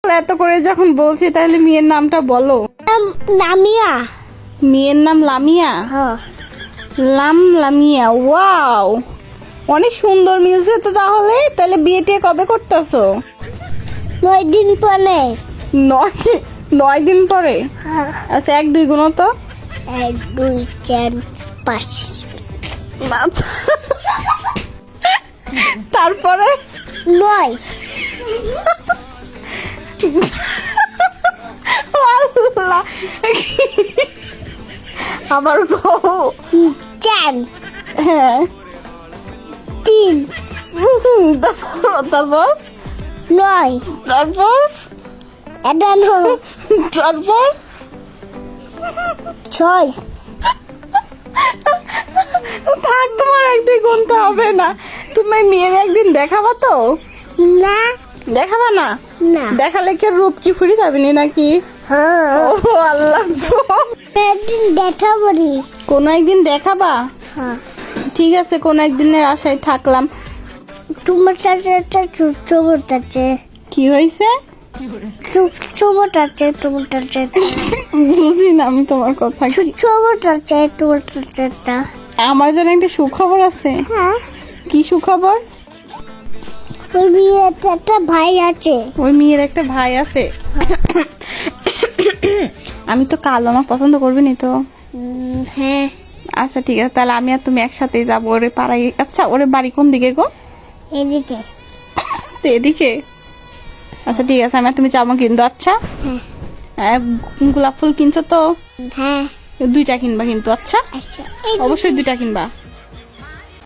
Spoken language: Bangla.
তাহলে এত করে যখন বলছি তাহলে মেয়ের নামটা বলো। লামিয়া। মেয়ের নাম লামিয়া। হ্যাঁ। লামিয়া, ওয়াও, অনেক সুন্দর মিলছে তো। তাহলে তাহলে বিয়েটা কবে করতেছো? 9 দিন পরে। 9 দিন পরে। হ্যাঁ। আচ্ছা 1 2 গুণ তো। 1 2 4 5। তারপরে 9। আল্লাহ। আবার গো। 4। হ্যাঁ। 3। তারপর 9। তারপর 11। তারপর 6। থাক, তোমার একদিন গুনতে হবে না। তুমি মেয়ের একদিন দেখাবা তো? না। দেখাবা না? না। দেখালে কি রূপ কি ফুরি যাবে নি নাকি? হ্যাঁ। ও আল্লাহ গো। একদিন দেখাবো নি। কোন একদিন দেখাবা? হ্যাঁ। ঠিক আছে, কোন একদিনের আশায় থাকলাম। তোমার কাছে একটা চুপচুমট আছে। কি হয়েছে? চুপচুমট আছে তোমার কাছে। বুঝি না আমি তোমার কথা। চুপচুমট আছে তোমার কাছে একটা। আমার জন্য একটা সুখবর আছে। হ্যাঁ। কি সুখবর? ওই বিয়েতে একটা ভাই আছে। ওই মেয়ের একটা ভাই আছে। আমি তো কালো, আমার পছন্দ করবি নি তো? হ্যাঁ। আচ্ছা ঠিক আছে, তাহলে আমি আর তুমি একসাথেই যাবো ওরে পাড়ায়। আচ্ছা ওরে বাড়ি কোন দিকে গো? এদিকে। তো এদিকে। আচ্ছা ঠিক আছে, আমি আর তুমি যাবো কিন্তু। আচ্ছা গোলাপ ফুল কিনছো তো? হ্যাঁ। 2টা কিনবা কিন্তু। আচ্ছা আচ্ছা। অবশ্যই 2টা কিনবা।